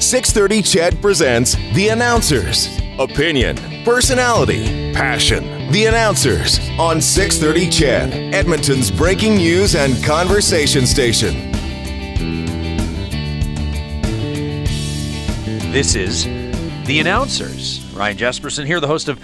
630 CHED presents The Announcers. Opinion, personality, passion. The Announcers on 630 CHED, Edmonton's breaking news and conversation station. This is The Announcers. Ryan Jespersen here, the host of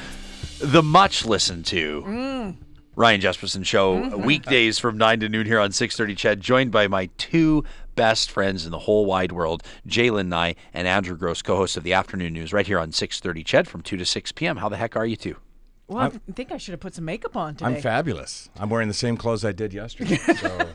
the much listened to Ryan Jespersen Show, weekdays from 9 to noon here on 630 CHED, joined by my two best friends in the whole wide world, Jalen Nye and Andrew Grose, co-hosts of the afternoon news right here on 630 CHED from 2 to 6 p.m. How the heck are you two? Well, I think I should have put some makeup on today. I'm fabulous. I'm wearing the same clothes I did yesterday. So.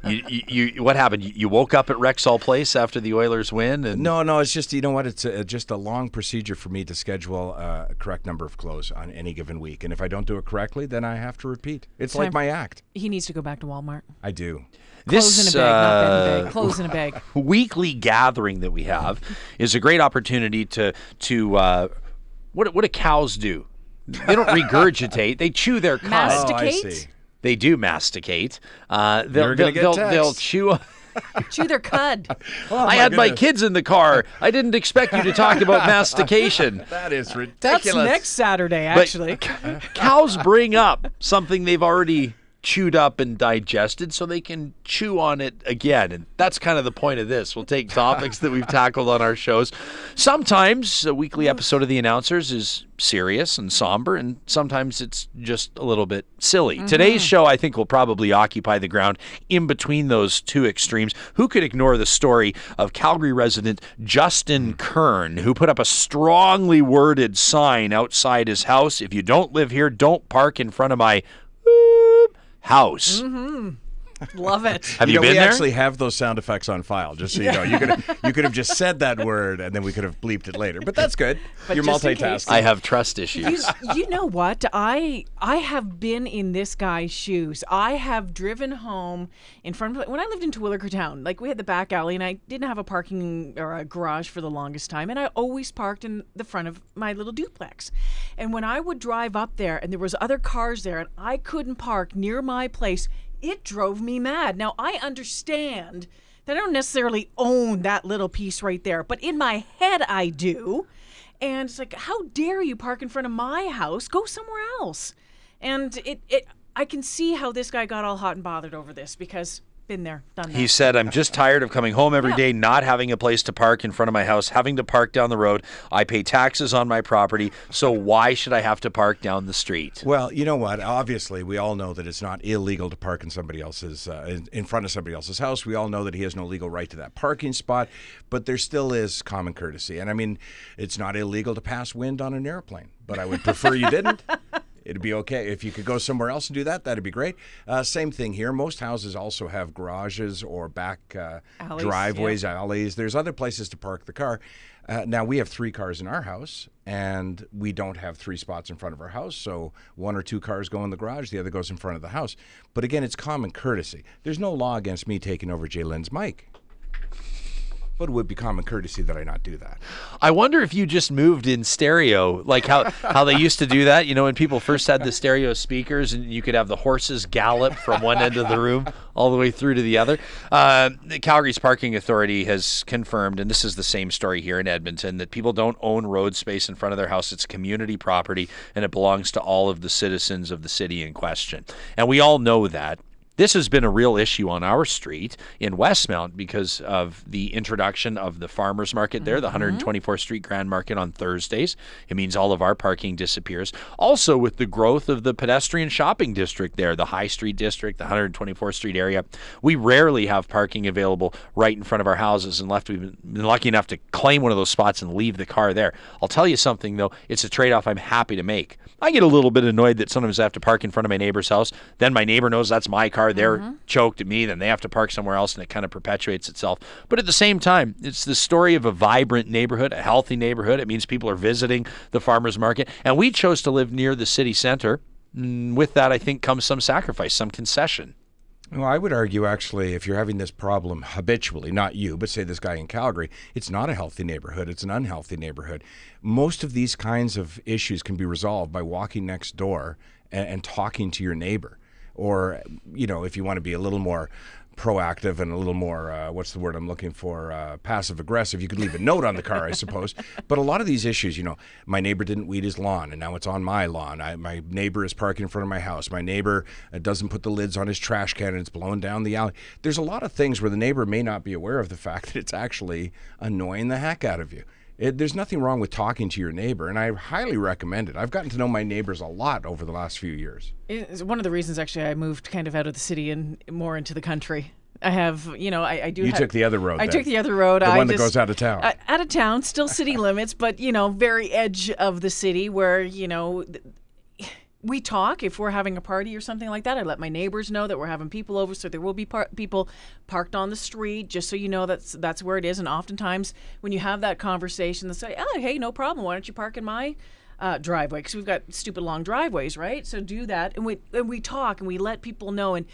You what happened? You woke up at Rexall Place after the Oilers win? And No, it's just, you know what? It's just a long procedure for me to schedule a correct number of clothes on any given week. And if I don't do it correctly, then I have to repeat. It's like my act. He needs to go back to Walmart. I do. Clothes in a bag, not bed in a bag. Clothes in a bag. Weekly gathering that we have is a great opportunity to what do cows do? They don't regurgitate; they chew their cud. Masticate? Oh, I see. They do masticate. They'll chew. Chew their cud. I had my kids in the car. I didn't expect you to talk about mastication. That is ridiculous. That's next Saturday, actually. Cows bring up something they've already chewed up and digested so they can chew on it again. And that's kind of the point of this. We'll take topics that we've tackled on our shows. Sometimes a weekly episode of The Announcers is serious and somber, and sometimes it's just a little bit silly. Today's show, I think, will probably occupy the ground in between those two extremes. Who could ignore the story of Calgary resident Justin Kern, who put up a strongly worded sign outside his house: "If you don't live here, don't park in front of my house." Love it. Have you been we there? actually have those sound effects on file, just so you know. You could have just said that word, and then we could have bleeped it later. But that's good. But You're just in case. multitasking. I have trust issues. You know what? I have been in this guy's shoes. I have driven home in front of, when I lived in Terwillegar Town, like we had the back alley, and I didn't have a parking or a garage for the longest time, and I always parked in the front of my little duplex. And when I would drive up there and there was other cars there and I couldn't park near my place, it drove me mad. Now, I understand that I don't necessarily own that little piece right there, but in my head I do. And it's like, how dare you park in front of my house? Go somewhere else. And I can see how this guy got all hot and bothered over this, because been there, done that. He said, "I'm just tired of coming home every day, not having a place to park in front of my house, having to park down the road. I pay taxes on my property, so why should I have to park down the street?" Well, you know what? Obviously, we all know that it's not illegal to park in somebody else's in front of somebody else's house. We all know that he has no legal right to that parking spot, but there still is common courtesy. And I mean, it's not illegal to pass wind on an airplane, but I would prefer you didn't. It'd be okay. If you could go somewhere else and do that, that'd be great. Same thing here. Most houses also have garages or back driveways, alleys. There's other places to park the car. Now, we have 3 cars in our house, and we don't have 3 spots in front of our house, so 1 or 2 cars go in the garage, the other goes in front of the house. But again, it's common courtesy. There's no law against me taking over Jalen's mic. But it would be common courtesy that I not do that. I wonder if you just moved in stereo, like how they used to do that, you know, when people first had the stereo speakers and you could have the horses gallop from one end of the room all the way through to the other. Calgary's Parking Authority has confirmed, and this is the same story here in Edmonton, that people don't own road space in front of their house. It's community property, and it belongs to all of the citizens of the city in question. And we all know that. This has been a real issue on our street in Westmount because of the introduction of the farmers market there, the 124th Street Grand Market on Thursdays. It means all of our parking disappears. Also, with the growth of the pedestrian shopping district there, the High Street district, the 124th Street area, we rarely have parking available right in front of our houses unless we've been lucky enough to claim one of those spots and leave the car there. I'll tell you something, though. It's a trade-off I'm happy to make. I get a little bit annoyed that sometimes I have to park in front of my neighbor's house. Then my neighbor knows that's my car. They're choked at me. Then they have to park somewhere else, and it kind of perpetuates itself. But at the same time, it's the story of a vibrant neighborhood, a healthy neighborhood. It means people are visiting the farmers market. And we chose to live near the city center. With that, I think, comes some sacrifice, some concession. Well, I would argue, actually, if you're having this problem habitually, not you, but say this guy in Calgary, it's not a healthy neighborhood. It's an unhealthy neighborhood. Most of these kinds of issues can be resolved by walking next door and talking to your neighbor. Or, you know, if you want to be a little more proactive and a little more, what's the word I'm looking for, passive aggressive. You could leave a note on the car, I suppose. But a lot of these issues, my neighbor didn't weed his lawn and now it's on my lawn. My neighbor is parking in front of my house. My neighbor doesn't put the lids on his trash can and it's blowing down the alley. There's a lot of things where the neighbor may not be aware of the fact that it's actually annoying the heck out of you. There's nothing wrong with talking to your neighbor, and I highly recommend it. I've gotten to know my neighbors a lot over the last few years. It's one of the reasons, actually, I moved kind of out of the city and more into the country. I have, I do. You took the other road. I took the other road. The one that goes out of town. Out of town, still city limits, but very edge of the city where we talk if we're having a party or something like that. I let my neighbors know that we're having people over, so there will be people parked on the street, just so you know that's where it is. And oftentimes when you have that conversation, they say, "Oh, hey, no problem. Why don't you park in my driveway?" Because we've got stupid long driveways, right? So do that, and we talk and we let people know, and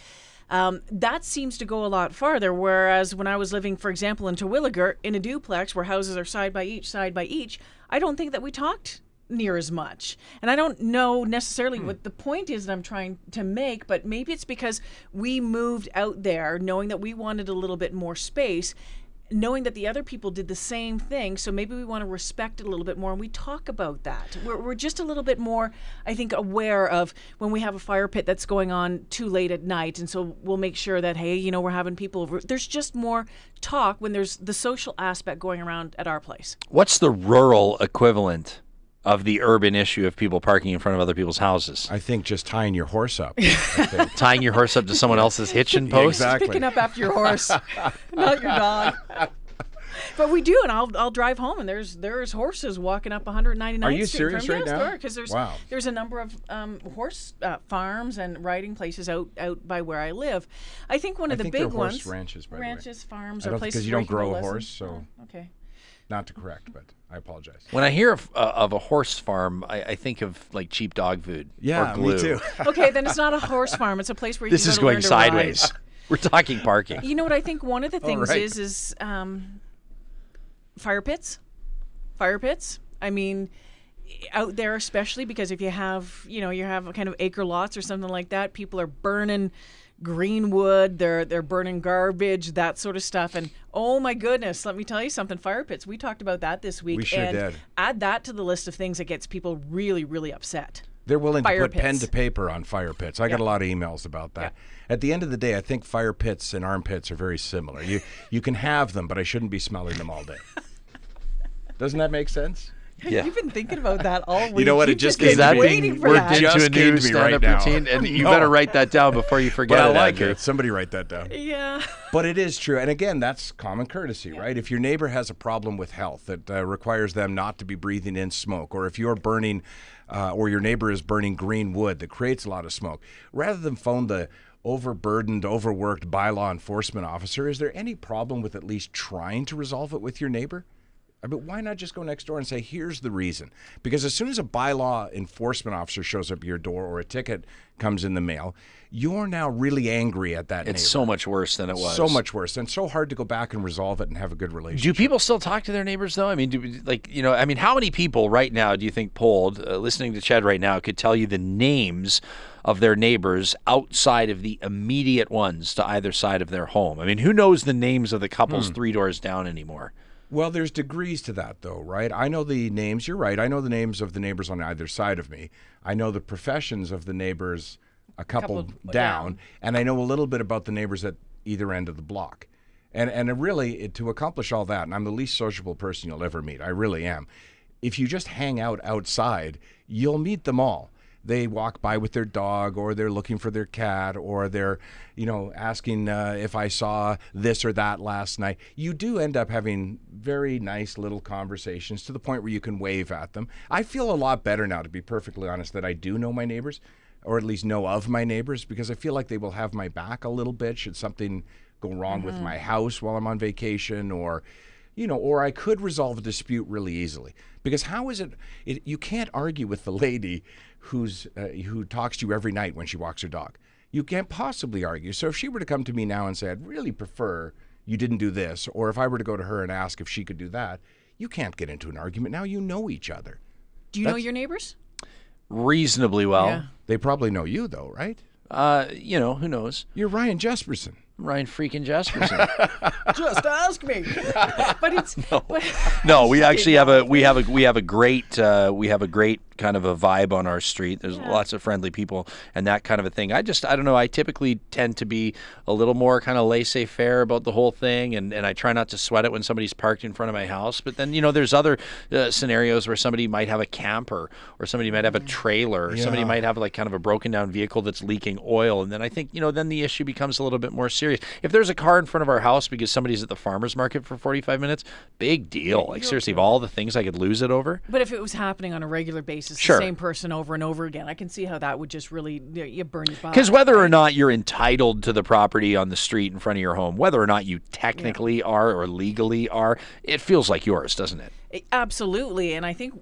that seems to go a lot farther. Whereas when I was living, for example, in Terwilliger in a duplex where houses are side by each, I don't think that we talked near as much. And I don't know necessarily what the point is that I'm trying to make, but maybe it's because we moved out there knowing that we wanted a little bit more space, knowing that the other people did the same thing. So maybe we want to respect it a little bit more, and we talk about that. We're just a little bit more, I think, aware of when we have a fire pit that's going on too late at night. And so we'll make sure that, hey, we're having people over. There's just more talk when there's the social aspect going around at our place. What's the rural equivalent of the urban issue of people parking in front of other people's houses? I think just tying your horse up. Tying your horse up to someone else's hitching post? Exactly. Picking up after your horse, not your dog. But we do, and I'll drive home, and there's horses walking up 199th Are you Street serious right now? Because Wow. there's a number of horse farms and riding places out by where I live. I think one of the big they're ones. horse ranches, by the way. Ranches, farms, I or don't, places because you where don't can grow go a listen. horse, so Oh, okay. not to correct, but I apologize. When I hear of a horse farm, I think of like cheap dog food. Yeah, or glue. me too. Okay, then it's not a horse farm. It's a place where you This can is go to going learn to sideways. ride. We're talking parking. You know what I think one of the things right. is fire pits. Fire pits. I mean, out there especially, because if you have, you have kind of acre lots or something like that, people are burning green wood, they're burning garbage, that sort of stuff. And oh my goodness, let me tell you something, fire pits. We talked about that this week. We sure and did. Add that to the list of things that gets people really, really upset. They're willing to Fire put pen pits. to paper on fire pits. I got a lot of emails about that. At the end of the day, I think fire pits and armpits are very similar. You can have them, but I shouldn't be smelling them all day. Doesn't that make sense? Yeah. You've been thinking about that all week. You know what? It You've just been came to me. waiting for worked that. into Just a came new to me right stand-up now. routine, and you No. better write that down before you forget But I it, like Andrew. it. Somebody write that down. Yeah. But it is true. And again, that's common courtesy, right? If your neighbor has a problem with health that requires them not to be breathing in smoke, or if you're burning, or your neighbor is burning green wood that creates a lot of smoke, rather than phone the overburdened, overworked bylaw enforcement officer, is there any problem with at least trying to resolve it with your neighbor? But why not just go next door and say, here's the reason? Because as soon as a bylaw enforcement officer shows up at your door or a ticket comes in the mail, you're now really angry at that neighbor. It's so much worse than it was. So much worse, and so hard to go back and resolve it and have a good relationship. Do people still talk to their neighbors, though? I mean, how many people right now do you think polled, listening to CHED right now, could tell you the names of their neighbors outside of the immediate ones to either side of their home? I mean, who knows the names of the couples 3 doors down anymore? Well, there's degrees to that, though, right? I know the names. You're right. I know the names of the neighbors on either side of me. I know the professions of the neighbors a couple down, and I know a little bit about the neighbors at either end of the block. And really, to accomplish all that, and I'm the least sociable person you'll ever meet, I really am. If you just hang out outside, you'll meet them all. They walk by with their dog, or they're looking for their cat, or they're, asking if I saw this or that last night. You do end up having very nice little conversations to the point where you can wave at them. I feel a lot better now, to be perfectly honest, that I do know my neighbors, or at least know of my neighbors, because I feel like they will have my back a little bit should something go wrong with my house while I'm on vacation, or I could resolve a dispute really easily. Because how is it you can't argue with the lady who talks to you every night when she walks her dog. You can't possibly argue. So if she were to come to me now and say, I'd really prefer you didn't do this, or if I were to go to her and ask if she could do that, you can't get into an argument. Now you know each other. Do you know your neighbors? Reasonably well. Yeah. They probably know you, though, right? Who knows? You're Ryan Jespersen. Ryan freaking Jespersen. Just ask me. But it's No, we actually have a great kind of a vibe on our street. There's lots of friendly people and that kind of a thing. I don't know. I typically tend to be a little more kind of laissez-faire about the whole thing, and I try not to sweat it when somebody's parked in front of my house. But then, there's other scenarios where somebody might have a camper, or somebody might have a trailer, or somebody might have like kind of a broken down vehicle that's leaking oil. And then I think, then the issue becomes a little bit more serious. If there's a car in front of our house because somebody's at the farmer's market for 45 minutes, big deal. Like seriously, of all the things I could lose it over. But if it was happening on a regular basis, Sure. the same person over and over again, I can see how that would just really you burn your butt. Because whether or not you're entitled to the property on the street in front of your home, whether or not you technically are or legally are, it feels like yours, doesn't it? Absolutely. And I think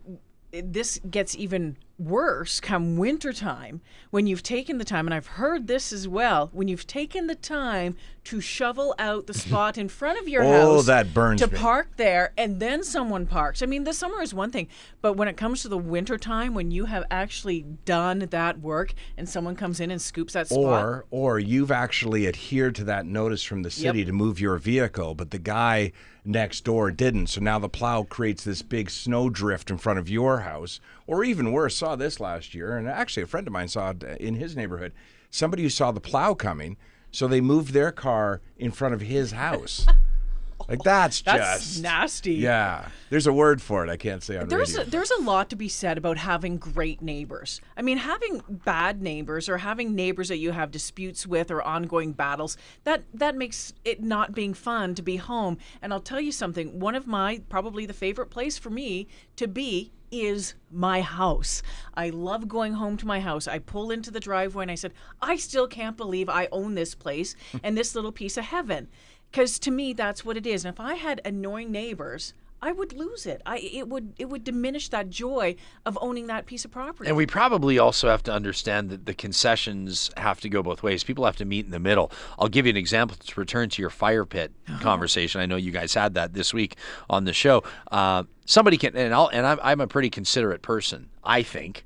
this gets even worse come wintertime when you've taken the time, and I've heard this as well, when you've taken the time to shovel out the spot in front of your house that burns to me. park there, and then someone parks. I mean, the summer is one thing, but when it comes to the wintertime, when you have actually done that work and someone comes in and scoops that spot. Or you've actually adhered to that notice from the city to move your vehicle, but the guy next door didn't. So now the plow creates this big snow drift in front of your house. Or even worse, saw this last year, and actually a friend of mine saw it in his neighborhood. Somebody who saw the plow coming, so they moved their car in front of his house. Like that's just nasty. Yeah, there's a word for it. I can't say on radio. There's a lot to be said about having great neighbors. I mean, having bad neighbors or having neighbors that you have disputes with or ongoing battles, that makes it not being fun to be home. And I'll tell you something. One of my probably the favorite place for me to be is my house. I love going home to my house. I pull into the driveway and I said, I still can't believe I own this place and this little piece of heaven. Because to me, that's what it is. And if I had annoying neighbors, I would lose it. It would diminish that joy of owning that piece of property. And we probably also have to understand that the concessions have to go both ways. People have to meet in the middle. I'll give you an example to return to your fire pit conversation. I know you guys had that this week on the show. Somebody can, I'm a pretty considerate person, I think,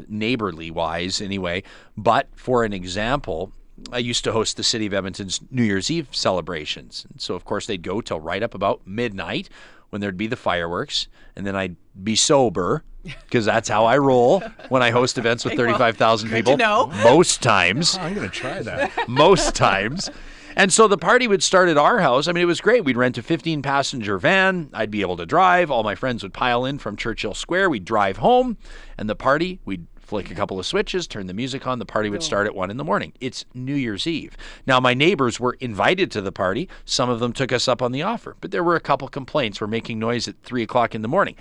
neighborly wise anyway. But for an example, I used to host the City of Edmonton's New Year's Eve celebrations. And so, of course, they'd go till right up about midnight when there'd be the fireworks. And then I'd be sober because that's how I roll when I host events with 35,000 people. Most times. I'm going to try that. Most times. And so the party would start at our house. I mean, it was great. We'd rent a 15-passenger van. I'd be able to drive. All my friends would pile in from Churchill Square. We'd drive home. And the party, we'd flick a couple of switches, turn the music on. The party would start at 1 a.m. It's New Year's Eve. Now, my neighbors were invited to the party. Some of them took us up on the offer. But there were a couple complaints. We're making noise at 3 o'clock in the morning.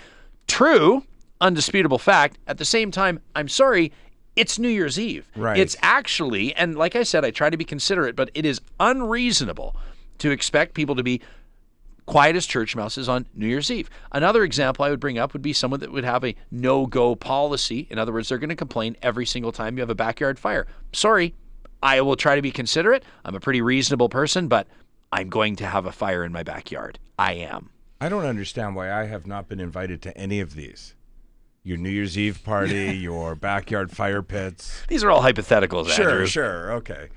True, undisputable fact. At the same time, I'm sorry, it's New Year's Eve. Right. It's actually, and like I said, I try to be considerate, but it is unreasonable to expect people to be quiet as church mouses on New Year's Eve. Another example I would bring up would be someone that would have a no-go policy. In other words, they're going to complain every single time you have a backyard fire. Sorry, I will try to be considerate. I'm a pretty reasonable person, but I'm going to have a fire in my backyard. I am. I don't understand why I have not been invited to any of these. Your New Year's Eve party, your backyard fire pits. These are all hypotheticals, Andrew. Sure, okay.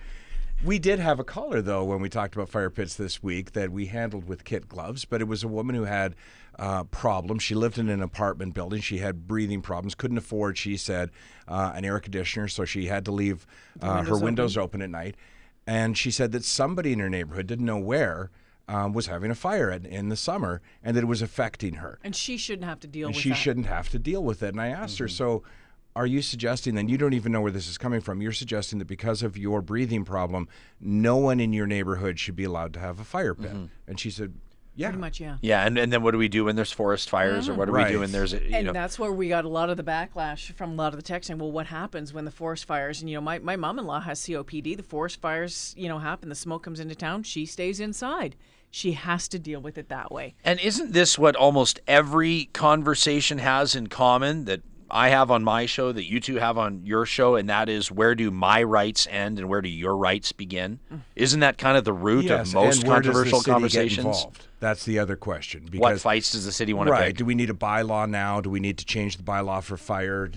We did have a caller, though, when we talked about fire pits this week that we handled with kit gloves, but it was a woman who had problems. She lived in an apartment building. She had breathing problems, couldn't afford, she said, an air conditioner, so she had to leave her windows open at night. And she said that somebody in her neighborhood, didn't know where, was having a fire in the summer and that it was affecting her. And she shouldn't have to deal with that. She shouldn't have to deal with it. And I asked her, so are you suggesting then, you don't even know where this is coming from, you're suggesting that because of your breathing problem, no one in your neighborhood should be allowed to have a fire pit? And she said, yeah. Pretty much, yeah. Yeah, and then what do we do when there's forest fires, or what do we do when there's and that's where we got a lot of the backlash from a lot of the text saying, well, what happens when the forest fires? And, my mom-in-law has COPD. The forest fires, happen. The smoke comes into town. She stays inside. She has to deal with it that way. And isn't this what almost every conversation has in common that I have on my show, that you two have on your show, and that is, where do my rights end and where do your rights begin? Isn't that kind of the root of most controversial conversations? That's the other question. Because, what fights does the city want to pick? Right. Do we need a bylaw now? Do we need to change the bylaw for fire?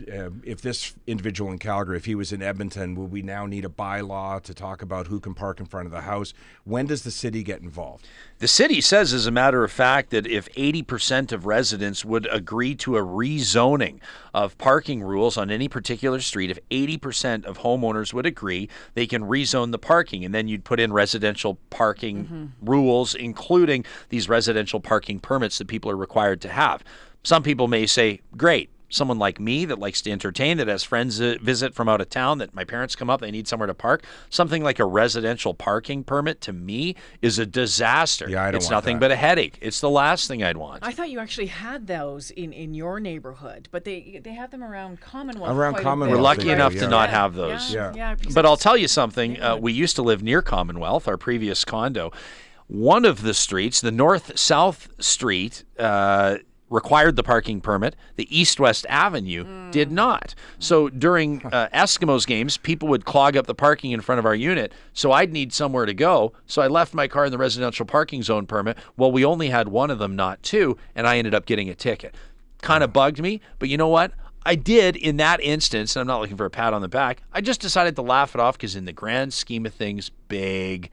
If this individual in Calgary, if he was in Edmonton, will we now need a bylaw to talk about who can park in front of the house? When does the city get involved? The city says, as a matter of fact, that if 80% of residents would agree to a rezoning of parking rules on any particular street, if 80% of homeowners would agree, they can rezone the parking. And then you'd put in residential parking rules, including these residential parking permits that people are required to have. Some people may say, great. Someone like me that likes to entertain, that has friends visit from out of town, that my parents come up, they need somewhere to park. Something like a residential parking permit to me is a disaster. Yeah, I don't it's want nothing that. but a headache. It's the last thing I'd want. I thought you actually had those in your neighborhood, but they have them around Commonwealth. Around quite a Commonwealth, bit, We're lucky right? enough Yeah. to not have those. Yeah. because But I'll it's- tell you something. We used to live near Commonwealth, our previous condo. One of the streets, the north-south street, required the parking permit. The east-west avenue did not. So during Eskimos games, people would clog up the parking in front of our unit. So I'd need somewhere to go. So I left my car in the residential parking zone permit. Well, we only had one of them, not two, and I ended up getting a ticket. Kind of bugged me, but you know what? I did in that instance, and I'm not looking for a pat on the back. I just decided to laugh it off because in the grand scheme of things, big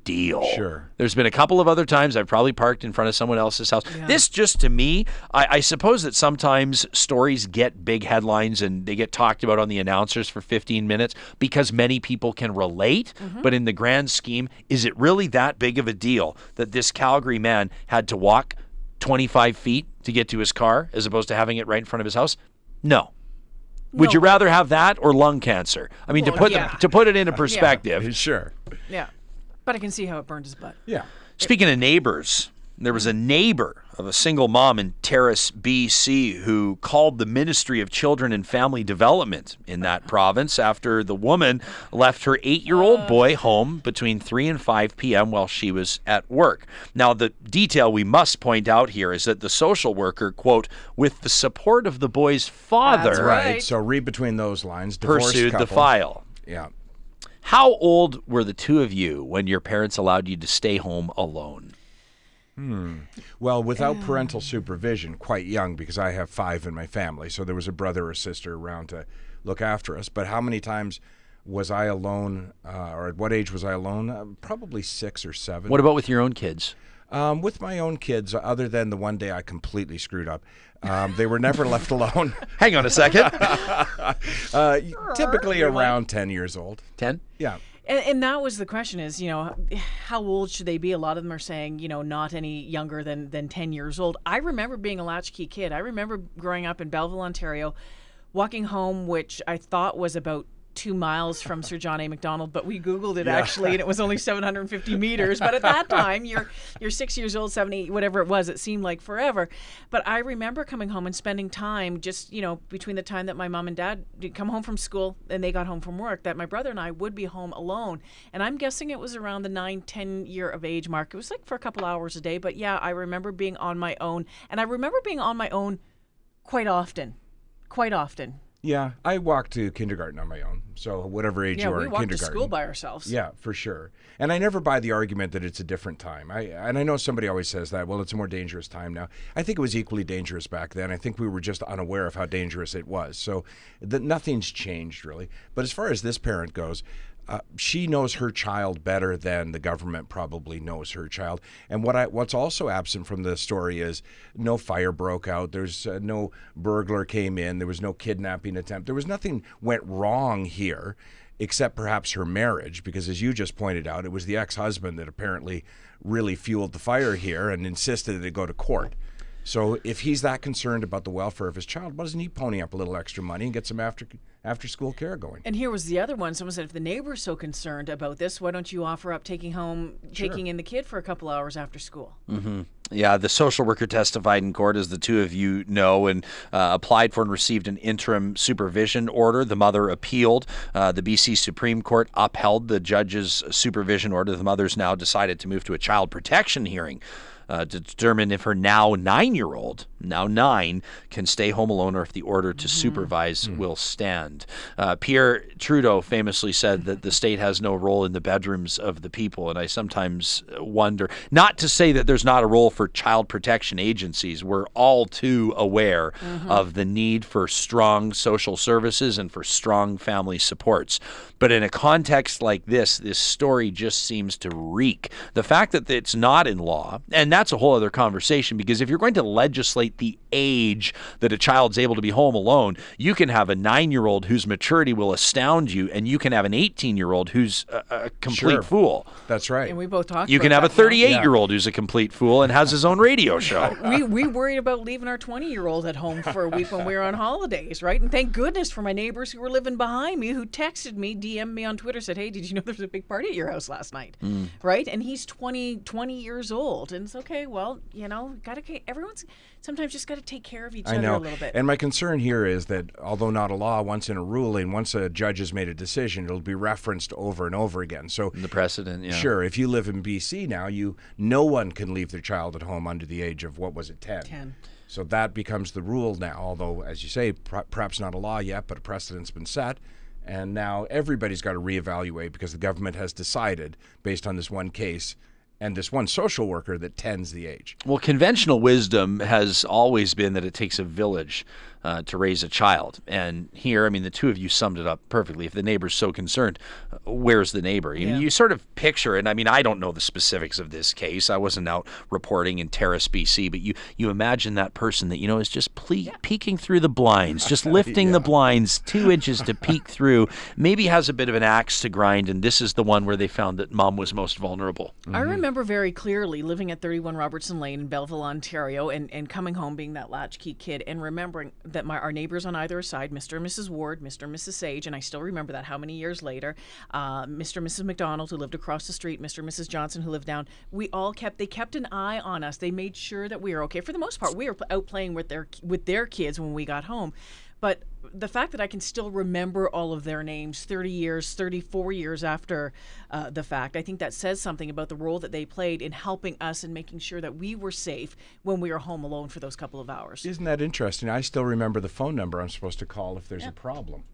deal. Sure. There's been a couple of other times I've probably parked in front of someone else's house. Yeah. This just to me, I suppose that sometimes stories get big headlines and they get talked about on the announcers for 15 minutes because many people can relate. But in the grand scheme, is it really that big of a deal that this Calgary man had to walk 25 feet to get to his car as opposed to having it right in front of his house? No. Would you rather have that or lung cancer? I mean, Well, to put it into perspective. Sure. Yeah, but I can see how it burned his butt. Yeah. Speaking of neighbors, there was a neighbor of a single mom in Terrace, BC, who called the Ministry of Children and Family Development in that province after the woman left her 8-year-old boy home between 3 and 5 p.m. while she was at work. Now, the detail we must point out here is that the social worker, quote, with the support of the boy's father, That's right. Right. So read between those lines. Divorced pursued the couple. file. Yeah. How old were the two of you when your parents allowed you to stay home alone? Well, without parental supervision, quite young, because I have 5 in my family. So there was a brother or sister around to look after us. But how many times was I alone, or at what age was I alone? Probably 6 or 7. What about with your own kids? With my own kids, other than the one day I completely screwed up, they were never left alone. Hang on a second. Typically around 10 years old. 10? Yeah. And that was the question is, how old should they be? A lot of them are saying, not any younger than 10 years old. I remember being a latchkey kid. I remember growing up in Belleville, Ontario, walking home, which I thought was about 2 miles from Sir John A. Macdonald, but we Googled it actually, and it was only 750 meters. But at that time, you're 6 years old, 7, 8, whatever it was, it seemed like forever. But I remember coming home and spending time just, between the time that my mom and dad did come home from school and they got home from work, that my brother and I would be home alone. And I'm guessing it was around the 9, 10 year of age mark. It was like for a couple hours a day. But yeah, I remember being on my own. And I remember being on my own quite often. Quite often. Yeah, I walked to kindergarten on my own. So whatever age you are we in walked to kindergarten. school by ourselves. Yeah, for sure. And I never buy the argument that it's a different time. And I know somebody always says that, well, it's a more dangerous time now. I think it was equally dangerous back then. I think we were just unaware of how dangerous it was. So nothing's changed, really. But as far as this parent goes, she knows her child better than the government probably knows her child. And what's also absent from the story is no fire broke out. There's no burglar came in. There was no kidnapping attempt. There was nothing went wrong here, except perhaps her marriage, because as you just pointed out, it was the ex-husband that apparently really fueled the fire here and insisted that it go to court. So if he's that concerned about the welfare of his child, why doesn't he pony up a little extra money and get some after school care going? And here was the other one. Someone said, if the neighbor's so concerned about this, why don't you offer up taking in the kid for a couple hours after school? Mm-hmm. Yeah, the social worker testified in court, as the two of you know, and applied for and received an interim supervision order. The mother appealed. The BC Supreme Court upheld the judge's supervision order. The mother's now decided to move to a child protection hearing to determine if her now 9-year-old now 9, can stay home alone, or if the order to supervise will stand. Pierre Trudeau famously said that the state has no role in the bedrooms of the people, and I sometimes wonder, not to say that there's not a role for child protection agencies. We're all too aware of the need for strong social services and for strong family supports. But in a context like this story just seems to reek. The fact that it's not in law, and that's a whole other conversation, because if you're going to legislate the age that a child's able to be home alone, you can have a 9-year-old whose maturity will astound you, and you can have an 18-year-old who's a complete fool. That's right. And we both talked You about can have a that, 38-year-old who's a complete fool and has his own radio show. We worried about leaving our 20-year-old at home for a week when we were on holidays, right? And thank goodness for my neighbors who were living behind me, who texted me, DM'd me on Twitter, said, hey, did you know there was a big party at your house last night? Right? And he's 20 years old. And it's okay, well, everyone's sometimes just got to take care of each other a little bit. And my concern here is that although not a law, once in a ruling, once a judge has made a decision, it'll be referenced over and over again. So the precedent, yeah. Sure, if you live in BC now, no one can leave their child at home under the age of, 10? 10. So that becomes the rule now, although, as you say, perhaps not a law yet, but a precedent's been set. And now everybody's got to reevaluate because the government has decided, based on this one case and this one social worker, that 10's the age. Well, conventional wisdom has always been that it takes a village to raise a child. And here, the two of you summed it up perfectly. If the neighbor's so concerned, where's the neighbor? You sort of picture it. I don't know the specifics of this case. I wasn't out reporting in Terrace, BC, but you imagine that person that, is just peeking through the blinds, just lifting the blinds 2 inches to peek through, maybe has a bit of an axe to grind, and this is the one where they found that mom was most vulnerable. I remember very clearly living at 31 Robertson Lane in Belleville, Ontario, and coming home being that latchkey kid and remembering that our neighbors on either side, Mr. and Mrs. Ward, Mr. and Mrs. Sage, and I still remember that how many years later, Mr. and Mrs. McDonald, who lived across the street, Mr. and Mrs. Johnson, who lived down, they kept an eye on us. They made sure that we were okay. For the most part, we were out playing with their kids when we got home. But the fact that I can still remember all of their names 34 years after the fact, I think that says something about the role that they played in helping us and making sure that we were safe when we were home alone for those couple of hours. Isn't that interesting? I still remember the phone number I'm supposed to call if there's a problem.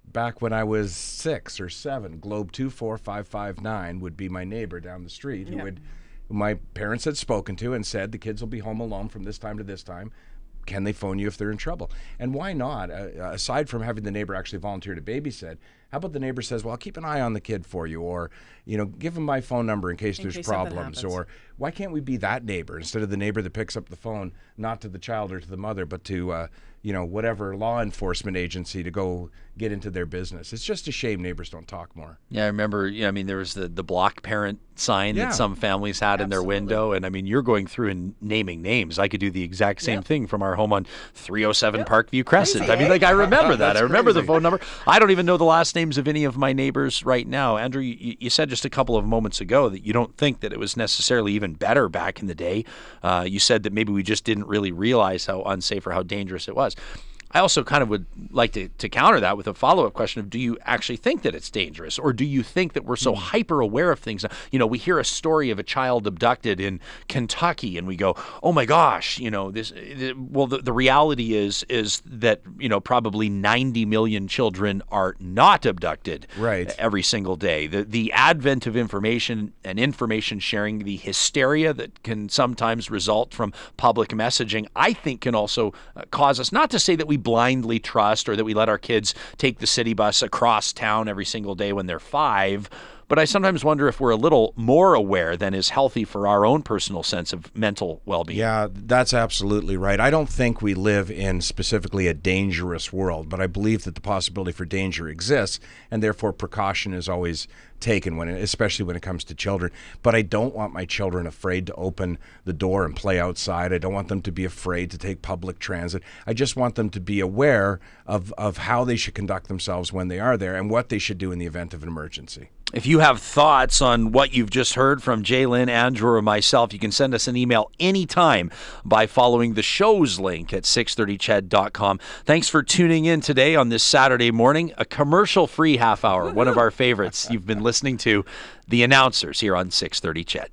Back when I was 6 or 7, Globe 24559 would be my neighbor down the street who my parents had spoken to and said the kids will be home alone from this time to this time. Can they phone you if they're in trouble? And why not? Aside from having the neighbor actually volunteer to babysit, how about the neighbor says, well, I'll keep an eye on the kid for you, or, give him my phone number in case there's problems, or why can't we be that neighbor instead of the neighbor that picks up the phone, not to the child or to the mother, but to, whatever law enforcement agency to go get into their business. It's just a shame neighbors don't talk more. Yeah, I remember, there was the block parent sign that some families had in their window. And you're going through and naming names. I could do the exact same thing from our home on 307 Parkview Crescent. Crazy, I remember that. I remember crazy. the phone number. I don't even know the last names of any of my neighbors right now. Andrew, you said just a couple of moments ago that you don't think that it was necessarily even better back in the day. You said that maybe we just didn't really realize how unsafe or how dangerous it was. I also kind of would like to counter that with a follow-up question of, do you actually think that it's dangerous? Or do you think that we're so hyper aware of things? We hear a story of a child abducted in Kentucky and we go, oh my gosh, the reality is that, probably 90 million children are not abducted every single day. The advent of information and information sharing, the hysteria that can sometimes result from public messaging, I think can also cause us, not to say that we blindly trust or that we let our kids take the city bus across town every single day when they're 5, but I sometimes wonder if we're a little more aware than is healthy for our own personal sense of mental well-being. Yeah, that's absolutely right. I don't think we live in specifically a dangerous world, but I believe that the possibility for danger exists, and therefore precaution is always taken, especially when it comes to children. But I don't want my children afraid to open the door and play outside. I don't want them to be afraid to take public transit. I just want them to be aware of how they should conduct themselves when they are there and what they should do in the event of an emergency. If you have thoughts on what you've just heard from Jaylyn, Andrew, or myself, you can send us an email anytime by following the show's link at 630ched.com. Thanks for tuning in today on this Saturday morning, a commercial-free half hour, one of our favorites. You've been listening to The Announcers here on 630 CHED.